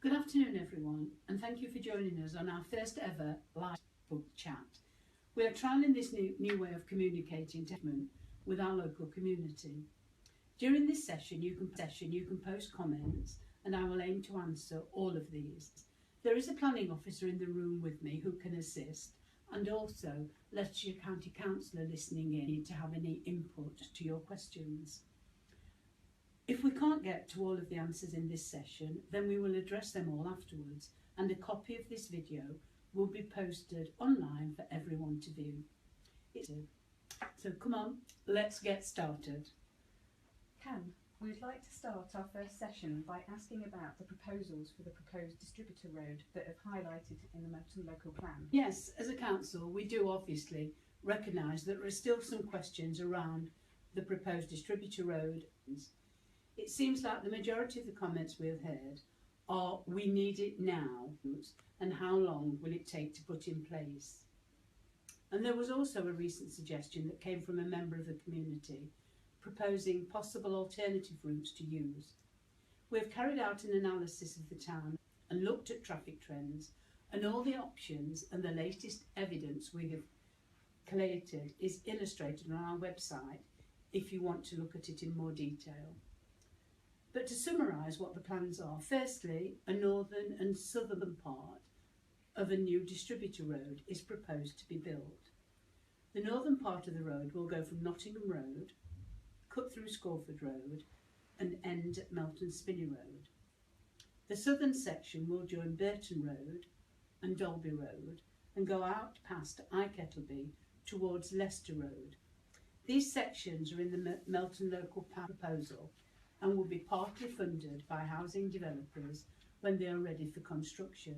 Good afternoon everyone, and thank you for joining us on our first ever live book chat. We are trialling this new way of communicating with our local community. During this session you can post comments and I will aim to answer all of these. There is a planning officer in the room with me who can assist, and also Leicestershire County Councillor listening in to have any input to your questions. If we can't get to all of the answers in this session, then we will address them all afterwards, and a copy of this video will be posted online for everyone to view. So come on, let's get started. Pam, we'd like to start our first session by asking about the proposals for the proposed distributor road that have highlighted in the Melton local plan. Yes, as a council we do obviously recognise that there are still some questions around the proposed distributor road. It seems like the majority of the comments we have heard are we need it now and how long will it take to put in place. And there was also a recent suggestion that came from a member of the community proposing possible alternative routes to use. We have carried out an analysis of the town and looked at traffic trends, and all the options and the latest evidence we have collated is illustrated on our website if you want to look at it in more detail. But to summarise what the plans are, firstly, a northern and southern part of a new distributor road is proposed to be built. The northern part of the road will go from Nottingham Road, cut through Scorford Road and end at Melton Spinney Road. The southern section will join Burton Road and Dolby Road and go out past Kettleby towards Leicester Road. These sections are in the Melton local proposal and will be partly funded by housing developers when they are ready for construction.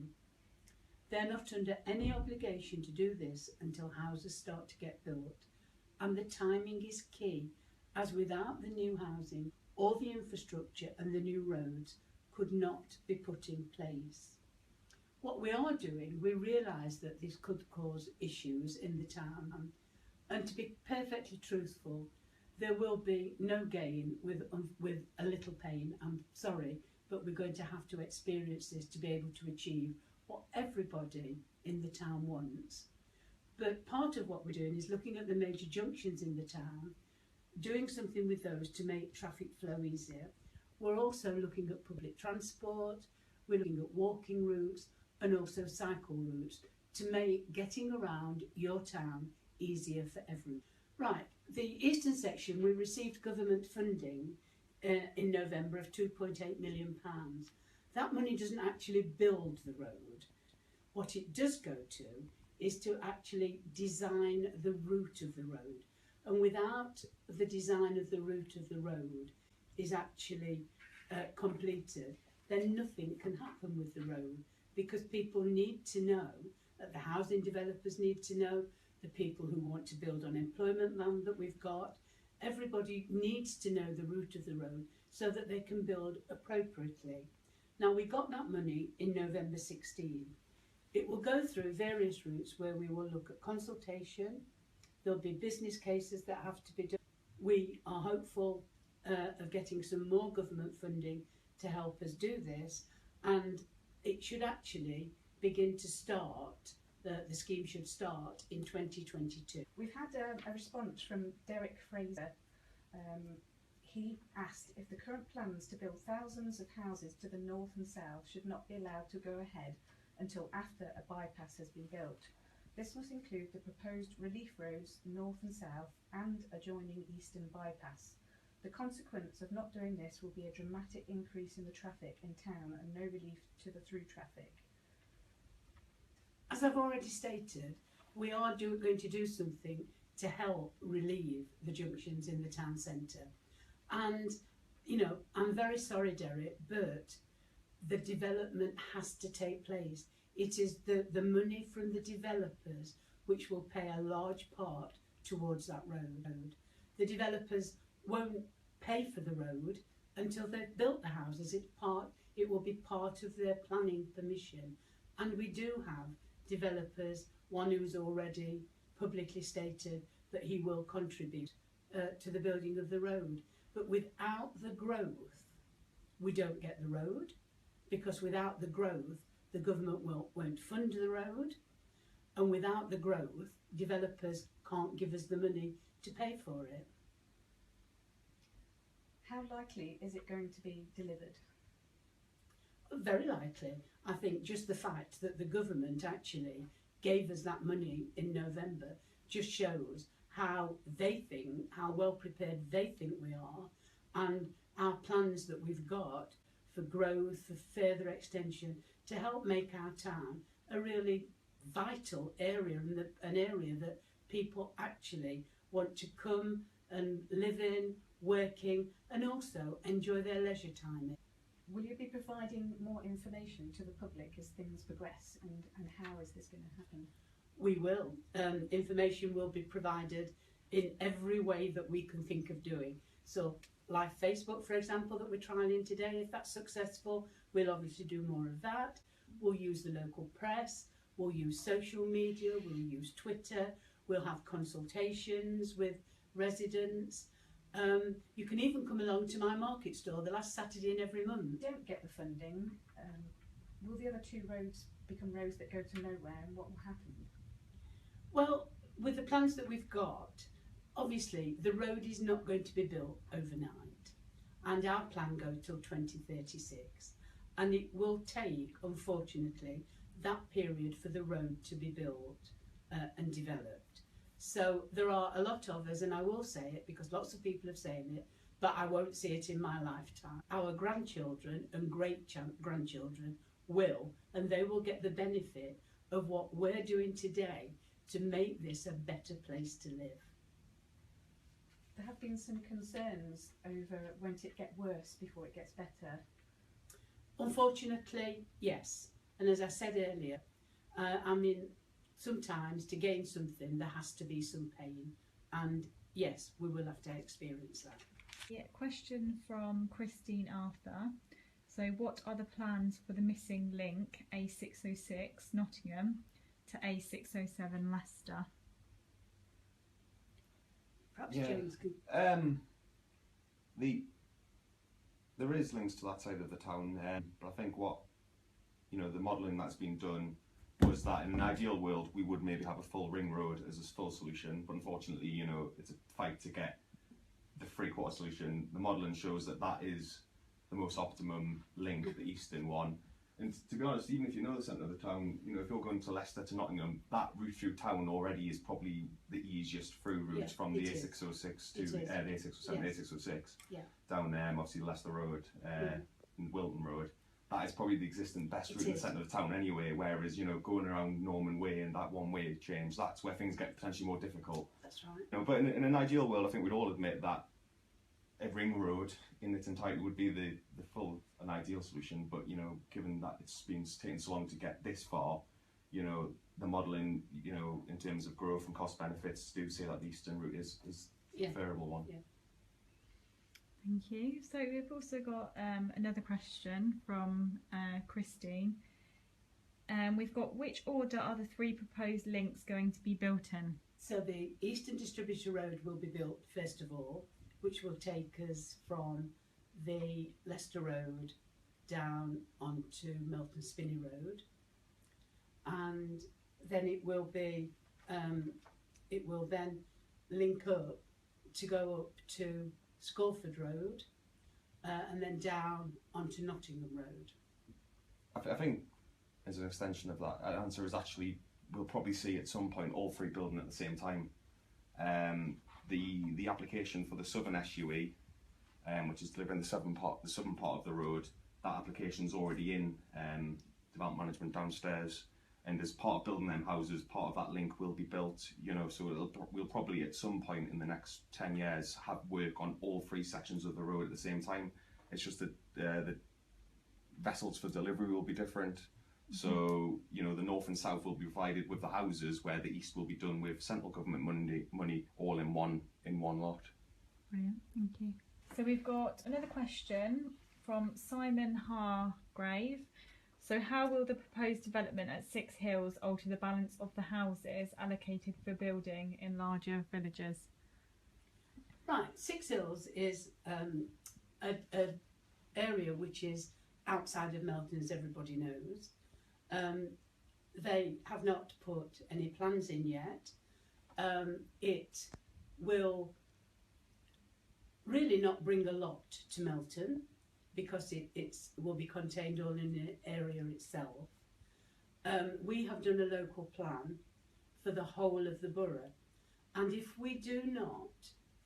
They are not under any obligation to do this until houses start to get built, and the timing is key, as without the new housing, all the infrastructure and the new roads could not be put in place. What we are doing, we realise that this could cause issues in the town, and to be perfectly truthful, there will be no gain with a little pain. I'm sorry, but we're going to have to experience this to be able to achieve what everybody in the town wants. But part of what we're doing is looking at the major junctions in the town, doing something with those to make traffic flow easier. We're also looking at public transport, we're looking at walking routes and also cycle routes to make getting around your town easier for everyone. Right, the eastern section, we received government funding in November of £2.8 million. That money doesn't actually build the road. What it does go to is to actually design the route of the road. And without the design of the route of the road is actually completed, then nothing can happen with the road, because people need to know, the housing developers need to know, the people who want to build on employment land that we've got, everybody needs to know the route of the road so that they can build appropriately. Now, we got that money in November 16. It will go through various routes where we will look at consultation. There'll be business cases that have to be done. We are hopeful of getting some more government funding to help us do this, and it should actually begin to start. The scheme should start in 2022. We've had a response from Derek Fraser. He asked if the current plans to build thousands of houses to the north and south should not be allowed to go ahead until after a bypass has been built. This must include the proposed relief roads north and south and adjoining eastern bypass. The consequence of not doing this will be a dramatic increase in the traffic in town and no relief to the through traffic. As I've already stated, we are going to do something to help relieve the junctions in the town centre. And, you know, I'm very sorry, Derek, but the development has to take place. It is the money from the developers which will pay a large part towards that road. The developers won't pay for the road until they've built the houses. It will be part of their planning permission. And we do have developers, one who's already publicly stated that he will contribute to the building of the road. But without the growth, we don't get the road, because without the growth, the government won't fund the road, and without the growth, developers can't give us the money to pay for it. How likely is it going to be delivered? Very likely. I think just the fact that the government actually gave us that money in November just shows how they think, how well prepared they think we are, and our plans that we've got for growth, for further extension, to help make our town a really vital area, and an area that people actually want to come and live in, working, and also enjoy their leisure time in. Will you be providing more information to the public as things progress, and how is this going to happen? We will. Information will be provided in every way that we can think of doing. So live Facebook, for example, that we're trialling today, if that's successful, we'll obviously do more of that. We'll use the local press, we'll use social media, we'll use Twitter, we'll have consultations with residents. You can even come along to my market store the last Saturday in every month. Don't get the funding, will the other two roads become roads that go to nowhere, and what will happen? Well, with the plans that we've got, obviously the road is not going to be built overnight, and our plan goes till 2036, and it will take, unfortunately, that period for the road to be built and developed. So there are a lot of us, and I will say it because lots of people have said it, but I won't see it in my lifetime. Our grandchildren and great-grandchildren will, and they will get the benefit of what we're doing today to make this a better place to live. There have been some concerns over won't it get worse before it gets better? Unfortunately, yes. And as I said earlier, I mean, sometimes to gain something there has to be some pain, and yes, we will have to experience that. Yeah, question from Christine Arthur. So what are the plans for the missing link A606 Nottingham to A607 Leicester? Perhaps James could... There is links to that side of the town, but I think what, the modelling that's been done was that in an ideal world we would maybe have a full ring road as a full solution, but unfortunately, it's a fight to get the three-quarter solution. The modelling shows that that is the most optimum link, the eastern one. And to be honest, even if you know the centre of the town, if you're going to Leicester to Nottingham, that route through town already is probably the easiest through route from the A606 to the A607, A606 down there, obviously Leicester Road and Wilton Road. That is probably the existing best route in the centre of the town anyway, whereas, going around Norman Way and that one way change, that's where things get potentially more difficult. That's right. But in an ideal world, I think we'd all admit that a ring road in its entirety would be the full and ideal solution, but given that it's been taking so long to get this far, the modelling, in terms of growth and cost benefits, do say that the eastern route is the preferable one. Yeah. Thank you. So we've also got another question from Christine. We've got, which order are the three proposed links going to be built in? So the Eastern Distributor Road will be built first of all, which will take us from the Leicester Road down onto Melton Spinney Road, and then it will then link up to go up to Scorford Road, and then down onto Nottingham Road. I think as an extension of that answer is actually we'll probably see at some point all three building at the same time. The application for the southern SUE, which is delivering the southern part of the road, that application's already in development management downstairs, and as part of building them houses, part of that link will be built. So we'll probably at some point in the next 10 years have work on all three sections of the road at the same time. It's just that the vessels for delivery will be different. So, the north and south will be provided with the houses, where the east will be done with central government money all in one lot. Brilliant, thank you. So we've got another question from Simon Hargrave. So how will the proposed development at Six Hills alter the balance of the houses allocated for building in larger villages? Right, Six Hills is an area which is outside of Melton, as everybody knows. They have not put any plans in yet. It will really not bring a lot to Melton because it will be contained all in the area itself. We have done a local plan for the whole of the borough, and if we do not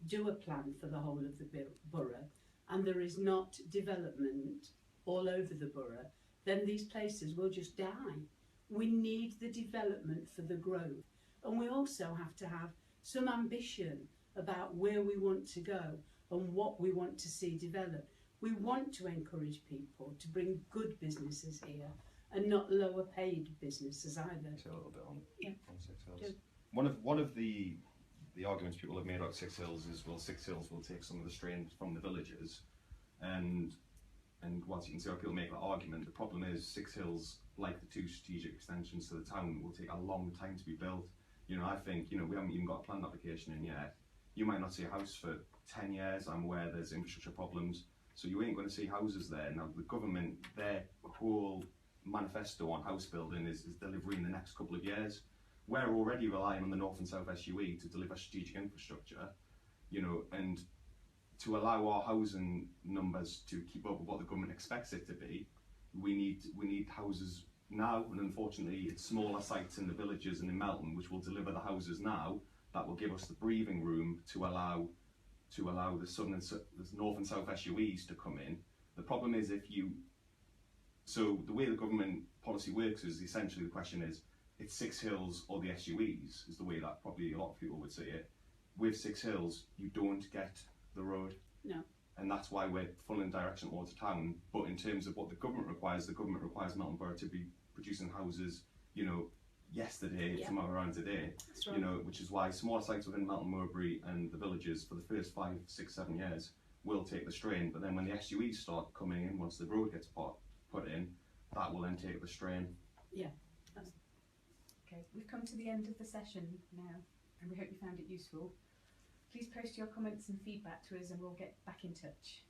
do a plan for the whole of the borough and there is not development all over the borough, then these places will just die. We need the development for the growth, and we also have to have some ambition about where we want to go and what we want to see develop. We want to encourage people to bring good businesses here and not lower paid businesses either. Say a little bit on, Yeah. on Six Hills. Do. One of the arguments people have made about Six Hills is, well, Six Hills will take some of the strain from the villages, and once you can see how people make that argument, the problem is Six Hills, like the two strategic extensions to the town, will take a long time to be built. You know, I think, you know, we haven't even got a planning application in yet. You might not see a house for 10 years. I'm aware there's infrastructure problems, so you ain't going to see houses there. Now, the government, their whole manifesto on house building is delivery in the next couple of years. We're already relying on the North and South SUE to deliver strategic infrastructure, you know, and to allow our housing numbers to keep up with what the government expects it to be, we need houses now, and unfortunately it's smaller sites in the villages and in Melton which will deliver the houses now that will give us the breathing room to allow the North and South SUEs to come in. The problem is so the way the government policy works is essentially the question is, it's Six Hills or the SUEs is the way that probably a lot of people would say it. With Six Hills, you don't get the road. No. And that's why we're full in direction towards town. But in terms of what the government requires Melton Borough to be producing houses, you know, yesterday, Yeah. tomorrow and today. That's right. You know, which is why smaller sites within Melton Mowbray and the villages for the first 5, 6, 7 years will take the strain. But then when the SUEs start coming in, once the road gets put in, that will then take the strain. Yeah. Okay, we've come to the end of the session now, and we hope you found it useful. Please post your comments and feedback to us and we'll get back in touch.